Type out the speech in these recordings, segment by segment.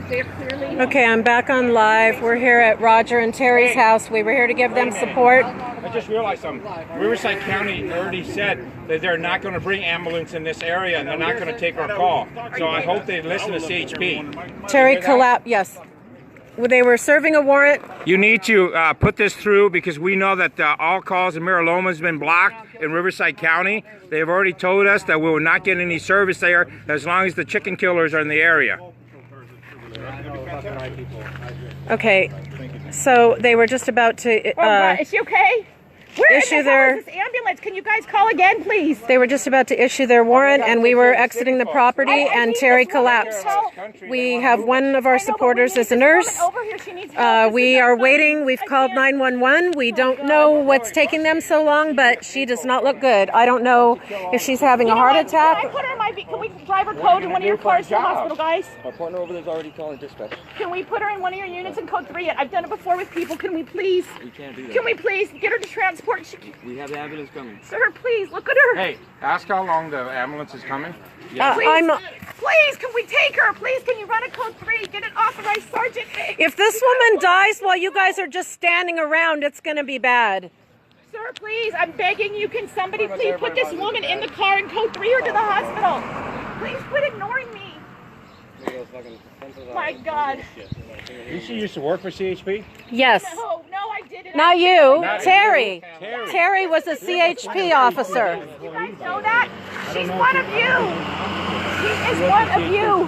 they're clearly... Okay, I'm back on live. We're here at Roger and Terry's house. We were here to give them support. I just realized something. Riverside County already said that they're not going to bring ambulance in this area and they're not going to take our call. So I hope they listen to CHP. Terry collapsed. Yes. They were serving a warrant. You need to put this through because we know that all calls in Miraloma has been blocked in Riverside County. They've already told us that we will not get any service there as long as the chicken killers are in the area. Okay, so they were just about to is she okay? Where issue the hell is this ambulance? Can you guys call again, please? They were just about to issue their warrant, and we were exiting the property, and Terry collapsed. We have one of our supporters as a nurse. We are waiting. We've called 911. We don't know what's taking them so long, but she does not look good. I don't know if she's having a heart attack. Can I put her in my... Can we drive her code in one of your cars to the hospital, guys? Our partner over there's already calling dispatch. Can we put her in one of your units in code 3? I've done it before with people. Can we please? We can't do that. Can we please get her to transport? We have the ambulance coming. Sir, please, look at her. Hey, ask how long the ambulance is coming. Please, can we take her? Please, can you run a code 3? Get an authorized sergeant. If this woman dies while you guys are just standing around, it's going to be bad. Sir, please, I'm begging you. Can somebody please put this woman in the car and code 3 her to the hospital? Please quit ignoring me. My God. Did she used to work for CHP? Yes. No, I didn't. Not you. Terry. Terry was a CHP officer. You guys know that? She's one of you. She is one of you.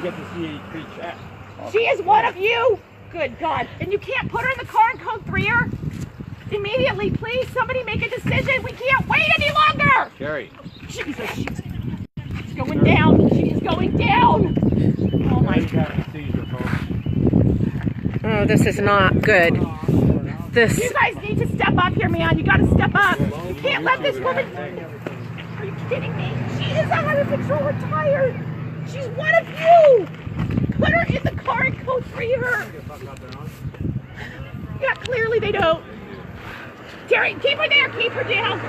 She is one of you. Good God. And you can't put her in the car and code 3 her? Immediately, please. Somebody make a decision. We can't wait any longer. Terry. Jesus, she's going down. She is going down. Oh my God. Oh, this is not good. You guys need to step up here, man. You got to step up. You can't let this woman... Are you kidding me? She is out of control. We're tired. She's one of you. Put her in the car and code 3 her. Yeah, clearly they don't. Terry, keep her there. Keep her down.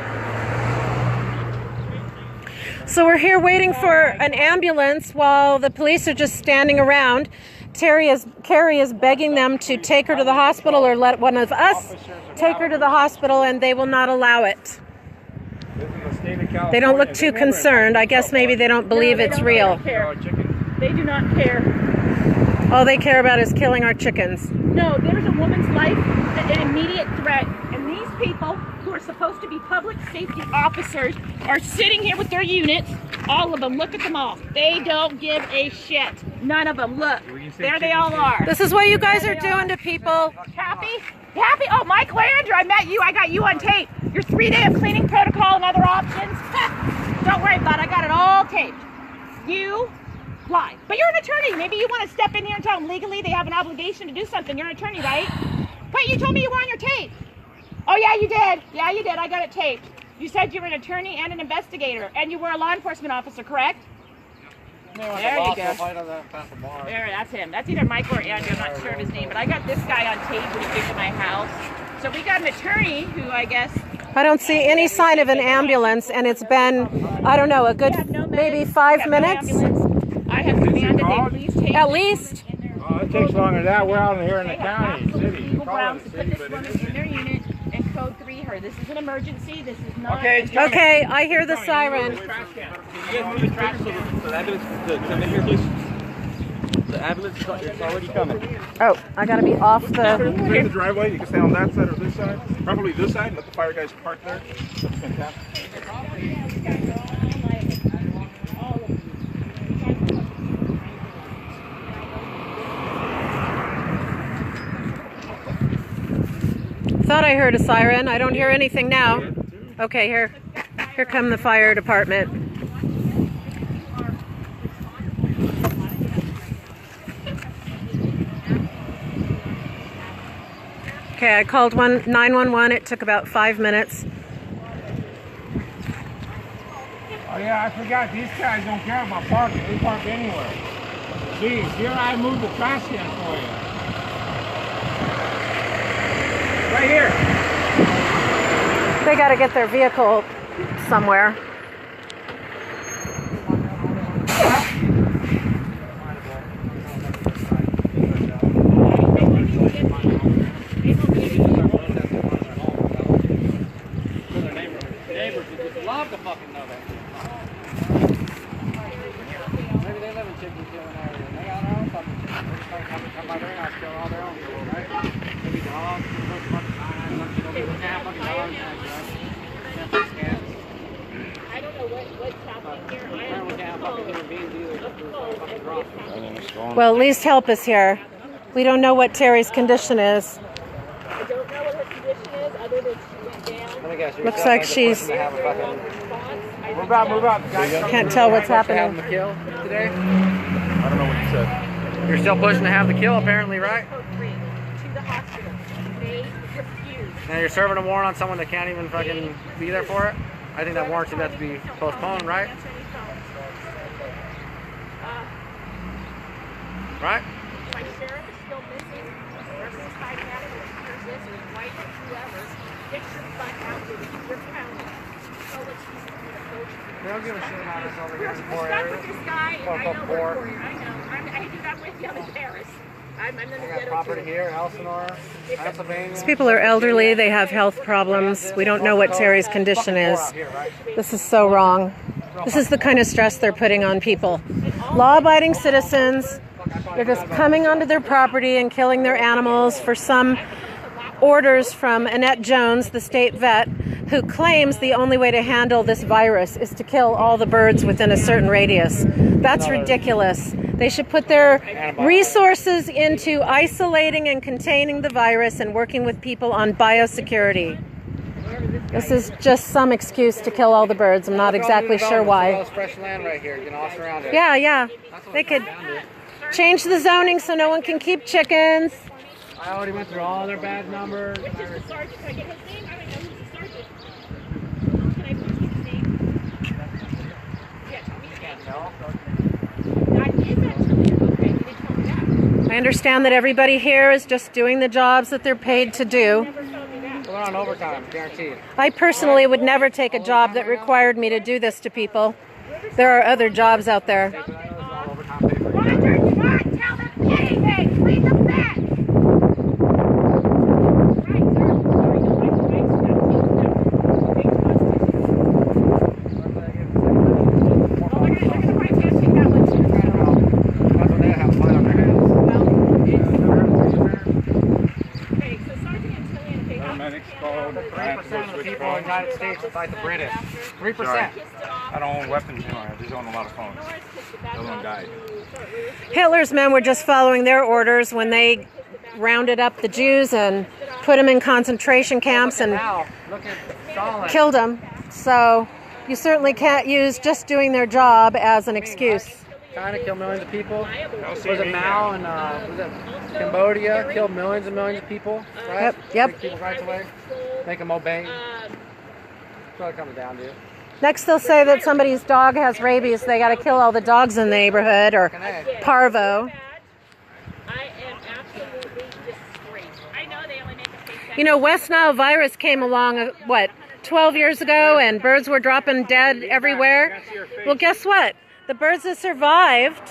So we're here waiting for an ambulance while the police are just standing around. Carrie is begging them to take her to the hospital or let one of us take her to the hospital, and they will not allow it. They don't look too concerned. I guess maybe they don't believe it's real. They do not care. All they care about is killing our chickens. No, there's a woman's life, an immediate threat, and these people who are supposed to be public safety officers are sitting here with their units. All of them. Look at them all. They don't give a shit. None of them. Look. There they all are. This is what you guys are doing to people. Happy? Happy? Oh, Mike Landry, I met you. I got you on tape. Your 3-day of cleaning protocol and other options. Don't worry about it. I got it all taped. You lied. But you're an attorney. Maybe you want to step in here and tell them legally they have an obligation to do something. You're an attorney, right? Wait, you told me you were on your tape. Oh, yeah, you did. Yeah, you did. I got it taped. You said you were an attorney and an investigator, and you were a law enforcement officer, correct? There you go. There, that's him. That's either Mike or Andrew. I'm not sure of his name, but I got this guy on tape when he came to my house. So we got an attorney who, I guess... I don't see any sign of an ambulance, and it's been, I don't know, a good maybe 5 minutes? I have demanded they please take... At least? Oh, it takes longer than that. We're out here in the county, city. Legal grounds to put this woman in their unit and code 3 her. This is an emergency. This is not... Okay, I hear the siren. Can you guys move the trash so the ambulance to come in here, please? The ambulance is already coming. Oh, I gotta be off In the... the driveway, you can stand on that side or this side. Probably this side, let the fire guys park there. That's fantastic. Thought I heard a siren. I don't hear anything now. Okay, here come the fire department. Okay, I called 911. It took about 5 minutes. Oh yeah, I forgot. These guys don't care about parking. They park anywhere. Geez, here I moved the trash can for you. Right here. They got to get their vehicle somewhere. my greenhouse kill all their own people, right? Maybe dogs, a bunch of fucking dogs. I don't know what's happening here. We can't have fucking human beings either. Well, at least help us here. We don't know what Terry's condition is. I don't know what her condition is other than she went down. Looks like she's... Move out, guys. Can't tell what's Have happening. the kill today? I don't know what you said. You're still pushing to have the kill, apparently, right? To the hospital. They refused. Now you're serving a warrant on someone that can't even fucking be there for it? I think that warrant should have to be postponed, right? Right? My sheriff is still missing. Everything's tied down with this and white and whoever. Get your butt out of your county. They don't give a shit about us over here in the poor Stuck area. with this guy. Quote, I know unquote, we're poor. poor. I know. I'm with you. I'm in Paris. I'm in the We got ghetto property too. here, Elsinore, Pennsylvania. These people are elderly. They have health problems. We don't know what Terry's condition is. This is so wrong. This is the kind of stress they're putting on people. Law-abiding citizens. They're just coming onto their property and killing their animals for some orders from Annette Jones, the state vet, who claims the only way to handle this virus is to kill all the birds within a certain radius. That's ridiculous. They should put their resources into isolating and containing the virus and working with people on biosecurity. This is just some excuse to kill all the birds. I'm not exactly sure why. Fresh land right here. You can all surround it. Yeah. They could change the zoning so no one can keep chickens. I already went through all their bad numbers. Which is the sergeant? Can I get his name? I don't know who's the sergeant. Can I please get his name? Yeah, tell me his name. That is actually okay. They told me that. I understand that everybody here is just doing the jobs that they're paid to do. Never told me that. We're on overtime, guaranteed. I personally would never take a job that required me to do this to people. There are other jobs out there. Roger, do not tell them anything. Please the vet. Right, sir. Sorry, no, my wife's not taking them. Big constitution. Well, they're gonna probably can't take that one too. That's when they have blood on their hands. Well, okay, so Sergeant Antillian, they have Paramedics called. 3% of the people in the United States would fight the British. 3%. I don't own weapons, I just own a lot of phones. The other one died. Hitler's men were just following their orders when they rounded up the Jews and put them in concentration camps and Now, look at Stalin. killed them. So you certainly can't use just doing their job as an excuse. Trying to kill millions of people. Was it Mao and was it Cambodia? Killed millions and millions of people, right? Yep. Take people's rights away. Make them obey. That's what it comes down to. Next they'll say that somebody's dog has rabies. They got to kill all the dogs in the neighborhood or parvo. I am absolutely disgraced. I know they only make a face. You know, West Nile virus came along, 12 years ago, and birds were dropping dead everywhere. Well, guess what? The birds that survived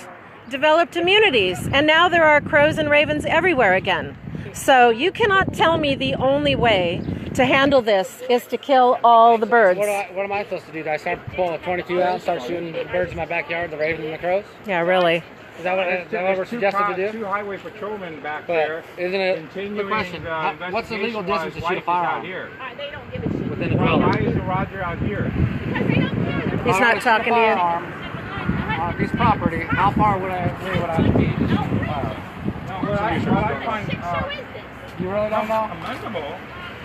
developed immunities, and now there are crows and ravens everywhere again. So you cannot tell me the only way to handle this is to kill all the birds. What am I supposed to do? Do I start pulling a 22 out and start shooting the birds in my backyard, the ravens and the crows? Yeah, really. Is that what we're suggested to do? Two highway patrolmen back But there. isn't it? Continuing, Good question. What's the legal distance to shoot a investigation while his wife is firearm? out here. They don't give a shit. Within the Well, building. why is the Roger out here? Because they don't care. He's not talking to you. On a piece of property, how far would I have to be? No, what I find Show is this? You really don't know? commendable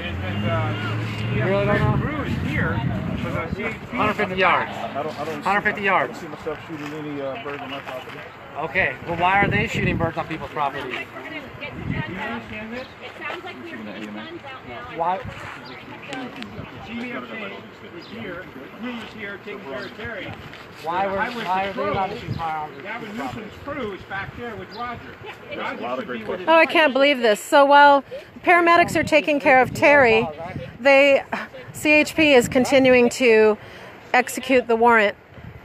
is that You really don't know? crew is here for the CHP. 150 yards. I don't 150 yards. see myself shooting any birds on my property. Okay, well why are they shooting birds on people's property? We're gonna get to Do you understand this? It sounds like we're getting guns out now. Why? GBFC is here, crew is here taking care of Terry. Why are they patrol. allowed to shoot firearms? Gavin Newsom's crew is back there with Roger. Roger should be with his Oh, I can't believe this. So while paramedics are taking care of Terry, CHP is continuing to execute the warrant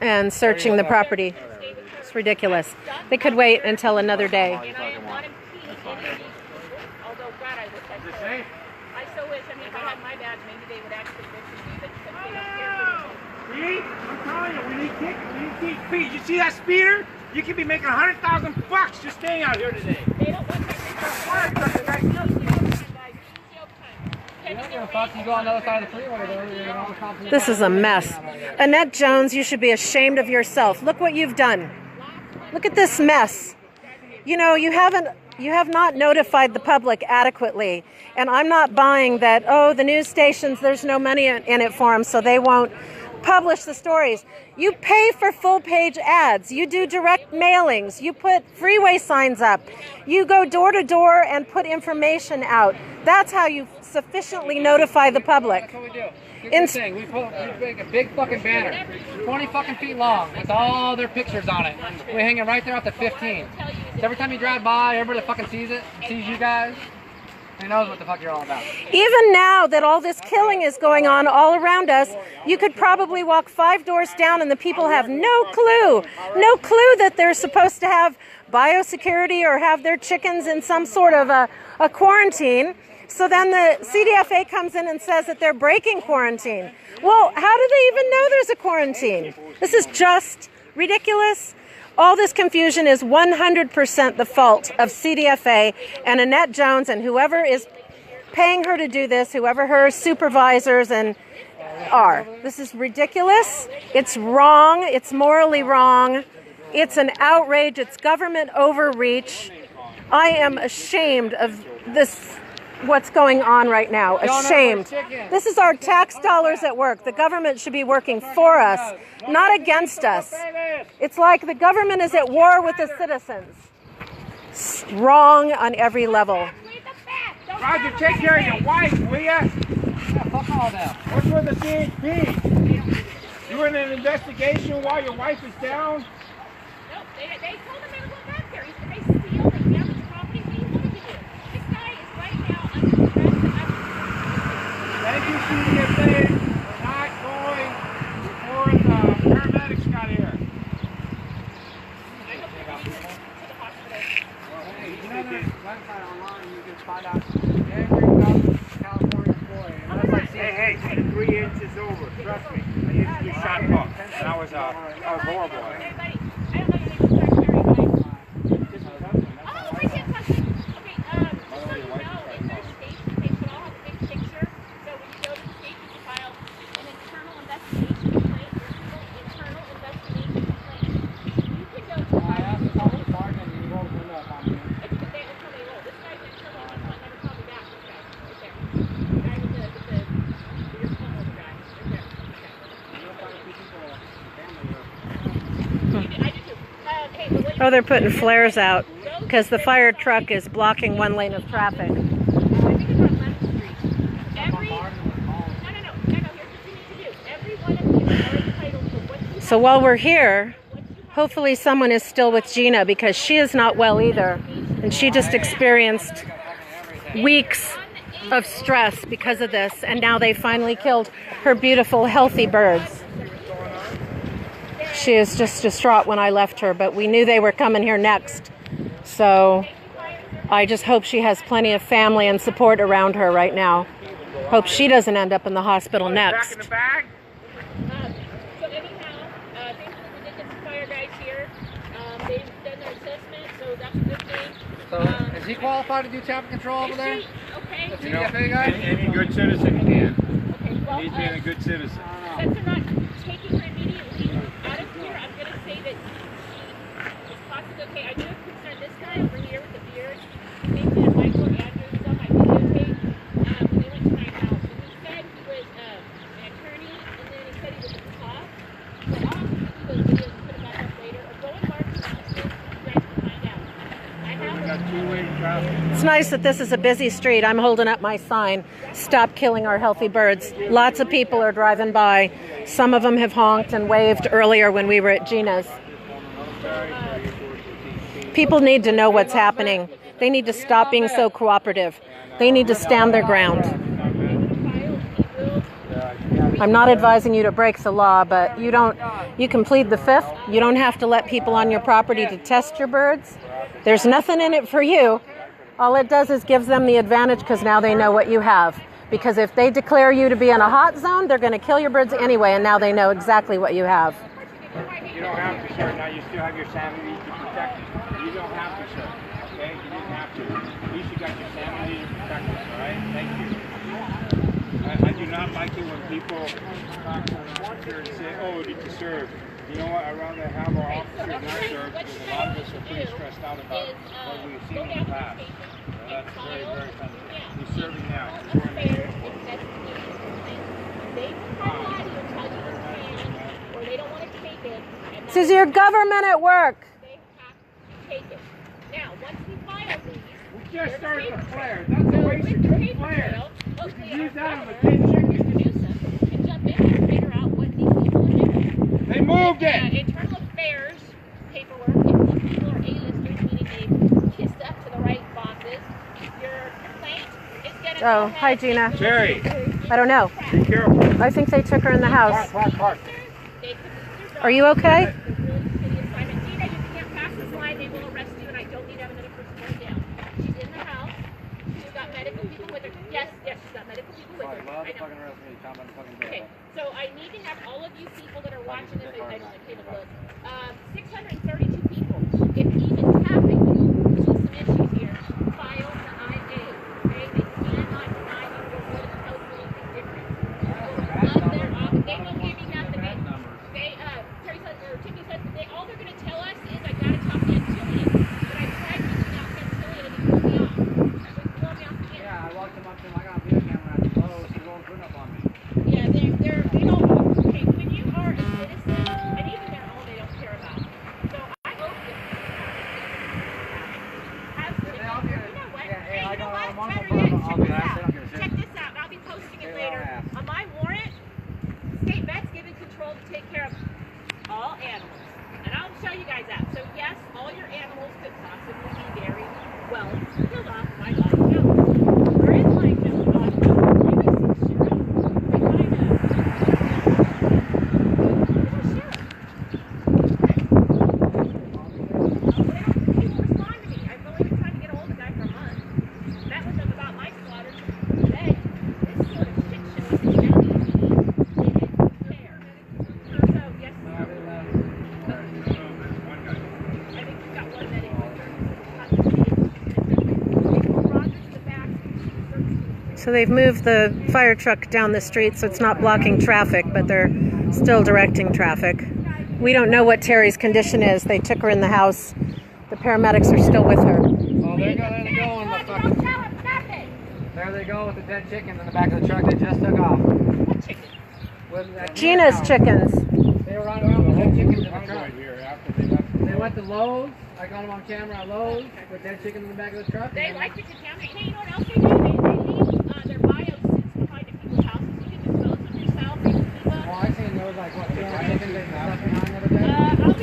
and searching the property. It's ridiculous. They could wait until another day. And I am not impeding any. Although, God, I wish I could. I so wish. I mean, if I had my badge, maybe they would actually listen to me, but because they don't care for me. See? I'm telling you, we need to keep speed. You see that speeder? You could be making $100,000 just staying out here today. They don't want that. You go on the other side of the freeway. This is a mess. Annette Jones, you should be ashamed of yourself. Look what you've done. Look at this mess. You know, you have not notified the public adequately. And I'm not buying that, oh, the news stations, there's no money in it for them, so they won't publish the stories. You pay for full-page ads. You do direct mailings. You put freeway signs up. You go door to door and put information out. That's how you sufficiently notify the public. That's what we do. Here's the thing. We make a big fucking banner, 20 fucking feet long, with all their pictures on it. We hang it right there at the 15. So every time you drive by, everybody fucking sees it, sees you guys. He knows what the fuck you're all about. Even now that all this killing is going on all around us, you could probably walk 5 doors down and the people have no clue that they're supposed to have biosecurity or have their chickens in some sort of a quarantine. So then the CDFA comes in and says that they're breaking quarantine. Well, how do they even know there's a quarantine? This is just ridiculous. All this confusion is 100% the fault of CDFA and Annette Jones and whoever is paying her to do this, whoever her supervisors are. This is ridiculous. It's wrong. It's morally wrong. It's an outrage. It's government overreach. I am ashamed of this, what's going on right now. Ashamed. This is our tax dollars at work. The government should be working for us, not against us. It's like the government is at war with the citizens. Wrong on every level. Roger, take care of your wife, will ya? Yeah, fuck all that. What's with the CHP? You were in an investigation while your wife is down? No, they told him they were going back there. They sealed and damaged property. What do you want to do? This guy is right now under arrest. Thank you, CDFA. We're not going before the paramedics got here. Website online, you can find out every California employee. Hey, you're 3 inches over. Trust me. I used to be shot put, and I was horrible at it. Everybody, I don't know your name. Oh, we can't touch it. Okay, just so you know, if there's states, they should all have a big picture. So when you go to the state, you can file an internal investigation complaint. Internal investigation complaint. You can go to I asked the public sergeant and he rolled the window up on me. It's because they until they roll. This guy's internal, so I never called me back. This guy, right there. The guy with the your phone over guy. Right there. I did too. Hey, but what Oh, they're putting flares out because the fire truck is blocking one lane of traffic. I think it's on 11th Street. Here's what you need to do. Every one of you are entitled to what you So while we're here, hopefully someone is still with Gina because she is not well either. And she just experienced weeks of stress because of this. And now they finally killed her beautiful, healthy birds. She is just distraught when I left her, but we knew they were coming here next. So I just hope she has plenty of family and support around her right now. Hope she doesn't end up in the hospital next. Back in the bag? So anyhow, thanks to the Dickens Fire guys here. They've done their assessment, so that's a good thing. So, is he qualified to do traffic control over there? Okay. The CDFA guy? Any good citizen can. Okay, well, He's being a good citizen. since they're not taking her immediately out of here, I'm going to say that she is possibly okay. I do concern this guy over here with the beard. Same thing, Michael Andrews on my videotape when they went to my house. And he said he was an attorney, and then he said he was a cop. So I'll have to do those videos and put them back up later. Or go and mark them out so you guys can find out. I have Got two-way traffic. It's nice that this is a busy street. I'm holding up my sign, "Stop killing our healthy birds." Lots of people are driving by. Some of them have honked and waved earlier when we were at Gina's. People need to know what's happening. They need to stop being so cooperative. They need to stand their ground. I'm not advising you to break the law, but you can plead the fifth. You don't have to let people on your property to test your birds. There's nothing in it for you. All it does is gives them the advantage because now they know what you have. Because if they declare you to be in a hot zone, they're going to kill your birds anyway, and now they know exactly what you have. You don't have to, sir. Now you still have your sanity to protect it. You don't have to, sir. Okay? You didn't have to. At least you got your sanity to protect it, all right? Thank you. I do not like it when people talk to an officer and say, oh, need to serve. You know what? I'd rather have our officers not serve because a lot of us are pretty stressed out about what we've seen in the past. So that's very, very sensitive. He's serving now. He's wearing the uniform. This is your government at work. They have to take it. Now, once we file these, We just started the flare. That's a waste of good flare. We can use that on the 10 chickens. can jump in and figure out what these people are doing. They moved it. Internal affairs paperwork, if these people are A-listers, meaning they've kissed up to the right bosses, your complaint is going to Oh, hi, Gina. Jerry, I don't know. be careful. I think they took her in the house. Park. Are you okay? Gina, you can't pass this line. They will arrest you, and I don't need to have another person going down. She's in the house. She's got medical people with her. Yes, she's got medical people with her. I know. Okay, so I need to have all of you people that are watching this. I don't like cable look. 632 people. If even half of you see some issues here, file the IA. Okay, they cannot deny you your will and tell you anything different. They won't give you nothing. Terry said, or Tiffany said, all they're going to tell us is I got to talk to Antillian. But I tried reaching out to Antillian and he pulled me off. So he pulled me off the Yeah, I walked him up to him. I got a video camera at the low, so he's going to put up on me. Yeah, they don't, okay, when you are a citizen, and even they're all they don't care about. So I hope that have to, you know what? Hey, you know what? Better yet, check this out. I'll be posting it later. On my warrant, state vet's given control to take care of all animals. And I'll show you guys that. So yes, all your animals could possibly be very well killed off by God. No. We're in line now. So they've moved the fire truck down the street so it's not blocking traffic, but they're still directing traffic. We don't know what Terry's condition is. They took her in the house. The paramedics are still with her. Oh, there they go on the fucking... There they go with the dead chickens in the back of the truck they just took off. Gina's chickens. They were running around with dead chickens in the truck. They went to Lowe's. I got them on camera at Lowe's with dead chickens in the back of the truck. They like to contaminate. Hey, you know what else they do? They leave their biosins behind at people's houses. You can dispose of yourself. Oh, I seen those like what, 200 chickens they left behind the other day.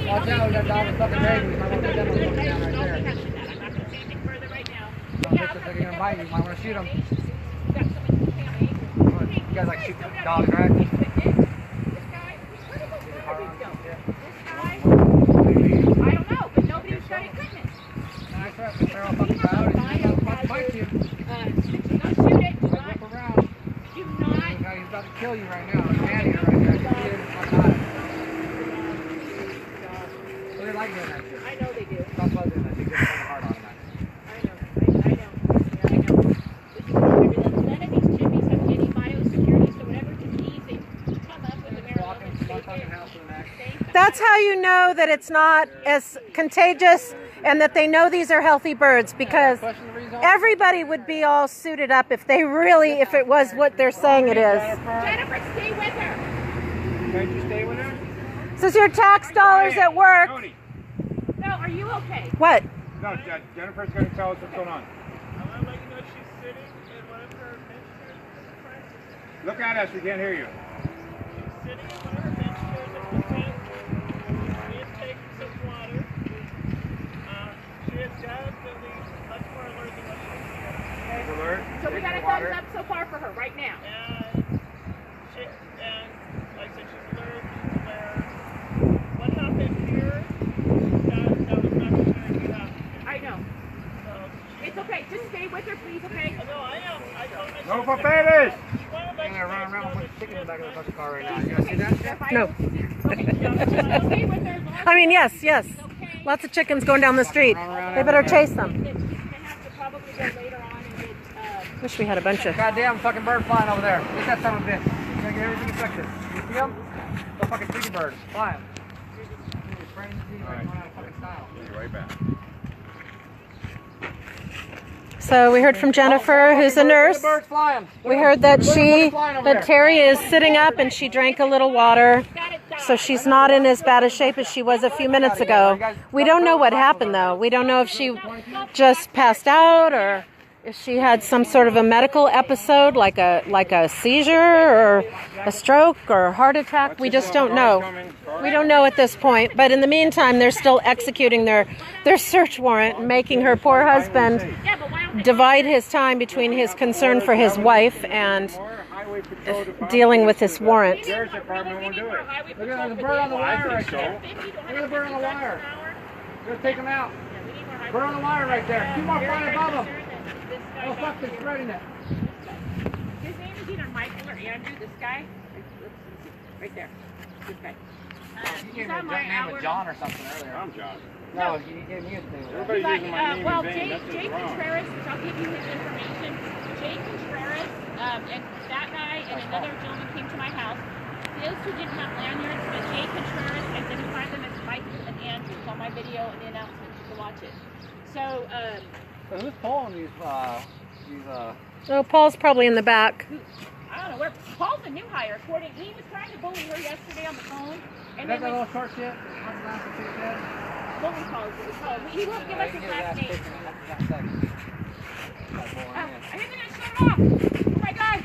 Watch out, we got dogs with fucking babies. You might want to get them on the camera right there. I'm not going to say anything further right now. Don't think that they're gonna bite you. You might want to shoot them. You guys like shoot dogs, right? This guy, where did those babies go? This guy, I don't know, but nobody's got equipment. Nice rep. They're all fucking proud. He's about to bite you. Do not shoot it. Do not. Look around. Do not. He's about to kill you right now. He's man here right there. You see him? I'm not. So they like doing that shit. I know they do. Stop buzzing that. They get hard on that. I know. None of these chippies have any biosecurity, so whatever disease they come up with, the Walking from one fucking house to the next. That's how you know that it's not as contagious and that they know these are healthy birds, because everybody would be all suited up if it was what they're saying it is. Jennifer, stay with her. Can't you stay with her? This is your tax dollars at work. Tony. No, are you okay? What? No, Jennifer's going to tell us what's going on. I want to let you know she's sitting in one of her bench chairs at the practice. Look at us, we can't hear you. She's sitting in one of her bench chairs at the practice. She is taking some water. She is definitely much more alert than what she is. Alert. So we got a thumbs up so far for her right now. And like I said, she's alert. She's aware. What happened here, that was not going to happen. I know. It's okay. Just stay with her, please, okay? No, I am. I told her. No papeles! I'm gonna run around with a chicken in the back of the fucking car right now. You guys see that shit? No. Okay with their I mean, yes, yes. okay. Lots of chickens going down the street. They better chase them. They have to probably go later on and get, Wish we had a bunch of. Goddamn fucking bird flying over there. Get that son of a bitch. He's gonna get everything infected. You see him? The fucking freaky bird. Flying. Right back. So we heard from Jennifer, who's a nurse. The bird's flying. We heard that Terry is sitting up and she drank a little water. So she's not in as bad a shape as she was a few minutes ago. We don't know what happened though. We don't know if she just passed out or if she had some sort of a medical episode like a seizure or a stroke or heart attack. We just don't know. We don't know at this point. But in the meantime, they're still executing their search warrant, making her poor husband divide his time between his concern for his wife and dealing with this warrant. Look at the bird on the wire right there. Look at the bird on the wire. We're gonna take him out. Bird on the wire right there. Two more flying above him. Oh fuck, they're spreading it. his name is either Michael or Andrew, this guy. Right there. This guy. You He's gave me on a my name hour. with John or something earlier. I'm John. No, he gave me his name. Everybody's using my name well, in vain. That's Jay just wrong. Contreras, which I'll give you his information. Jay Contreras and that guy and another gentleman came to my house. Those two didn't have lanyards, but Jay Contreras identified them as Michael and Andrew. It's on my video and the announcement. You can watch it. So, So who's pulling these Oh, Paul's probably in the back. I don't know where. Paul's a new hire. According, he was trying to bully her yesterday on the phone. And that then little short shit? what we call it. He won't give us his last name. I think they're gonna shut it off. Oh my God.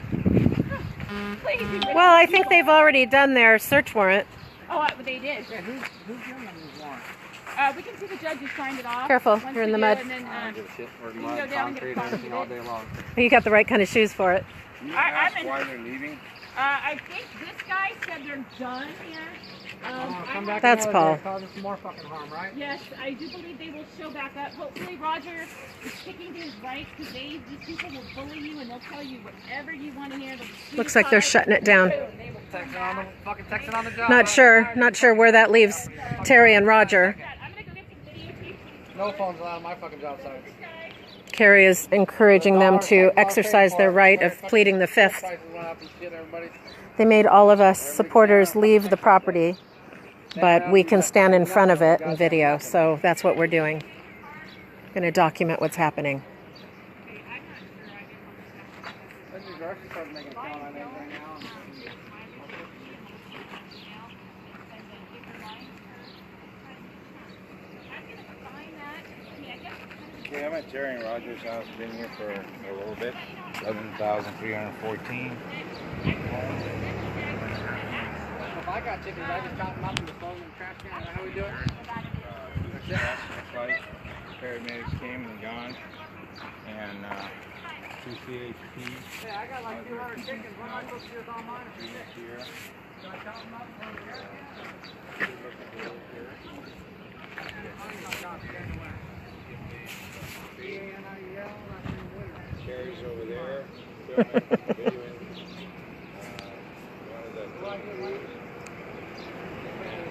Please. be ready. Well, I think they've already done their search warrant. Oh, they did. Yeah, who's giving them these warrants? We can see the judge who signed it off. Careful, Once you're in we the do, mud. And then, I don't give a shit. Or you can mud, go down and get a concrete, copy anything of all it. day long. You got the right kind of shoes for it. Can you I'm ask in- why they're leaving? I think this guy said they're done here. Come back That's another Paul. day, causing some more fucking harm, right? Yes, I do believe they will show back up. Hopefully, Roger is sticking to his rights because these people will bully you and they'll tell you whatever you want to hear. Looks like they're shutting it down. Texting on the job. Not sure where that leaves Terry and Roger. I'm gonna go get some videotapes. No phones allowed on my fucking job site. Carrie is encouraging them to exercise their right of pleading the fifth. They made all of us supporters leave the property, but we can stand in front of it and video, so that's what we're doing. Going to document what's happening. Okay, I'm at Terry and Roger's house. Been here for a little bit. 11,314. If I got chickens, I just chop them up and just throw them in the trash can. Is that how we do it? That's right. Paramedics came and gone. And 2 CHP. Yeah, I got like 200 chickens. When am I supposed to do this on mine? Should I chop them up and throw them in the Cherry's over there. Videoing.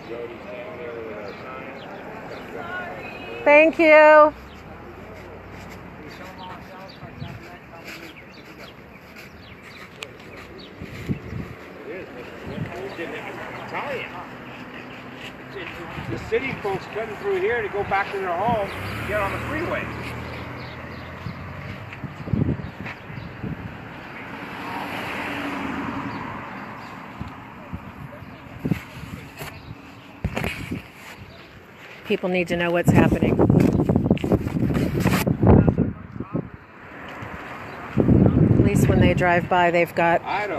Jody's down there with our sign. Thank you. Tell you. The city folks cutting through here to go back to their home and get on the freeway. People need to know what's happening. At least when they drive by, they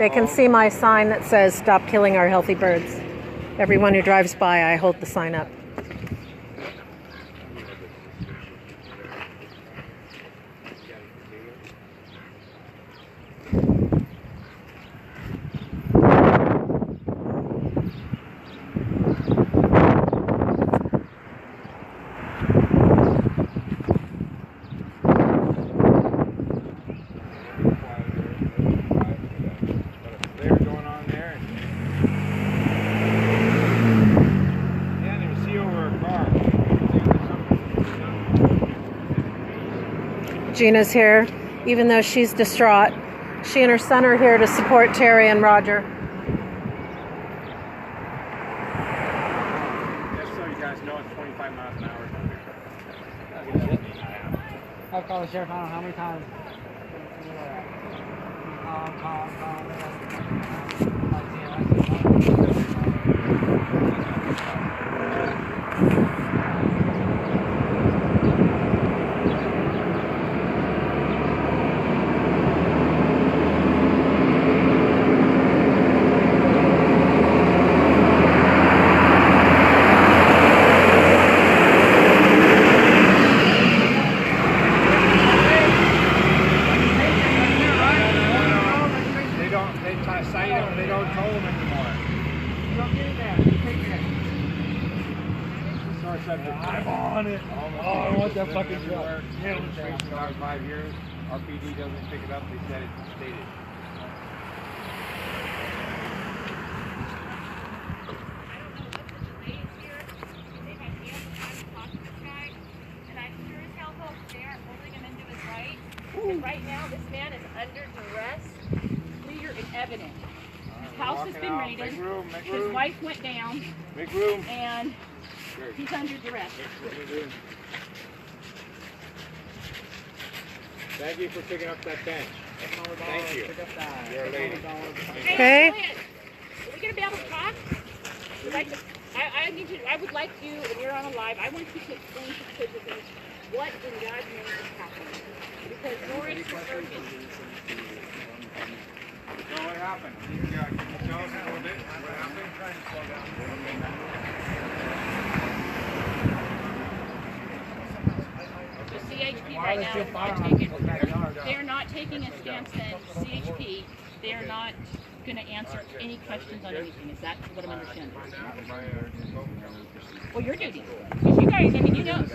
can see my sign that says "Stop killing our healthy birds." Everyone who drives by, I hold the sign up. Gina's here, even though she's distraught. She and her son are here to support Terry and Roger. Just so you guys know, it's 25 miles an hour. I've called the sheriff, I don't know how many times. They don't tow them anymore. I'm on it. Oh, I want that fucking truck. Demonstration dog 5 years. Our PD doesn't pick it up. They said it's stated. Right now, this man is under duress, clear and evident. His house has been raided. His wife went down. Make room. And he's under duress. Thank you for picking up that bench. Thank you. You're a lady. Okay. Are we going to be able to talk? I need you. I would like you, and you're on a live. I want you to explain to citizens what in God's name is happening. Because Lori is surgeon. So what happened? Can you tell us a little bit what happened? So CHP right now, they're not taking a stance that CHP, they're not going to answer any questions on anything. Is that what I'm understanding? Well, your duty. Because you guys, I mean, you know.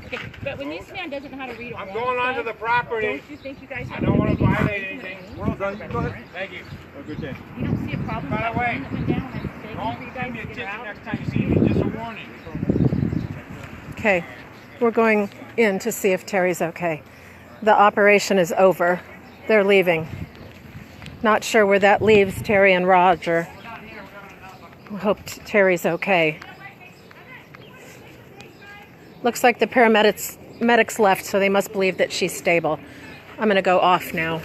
Okay, but when this man doesn't know how to read a I'm going onto the property. don't you think you guys I don't want to violate anything. We're all done. Go ahead. Thank you. Have a good day. You don't see a problem with By the that way, one that went down and begging don't for you give guys me a to get ticket out? next time you see me. Just a warning. Okay, we're going in to see if Terry's okay. The operation is over. They're leaving. Not sure where that leaves Terry and Roger. We hope Terry's okay. Looks like the medics left, so they must believe that she's stable. I'm going to go off now.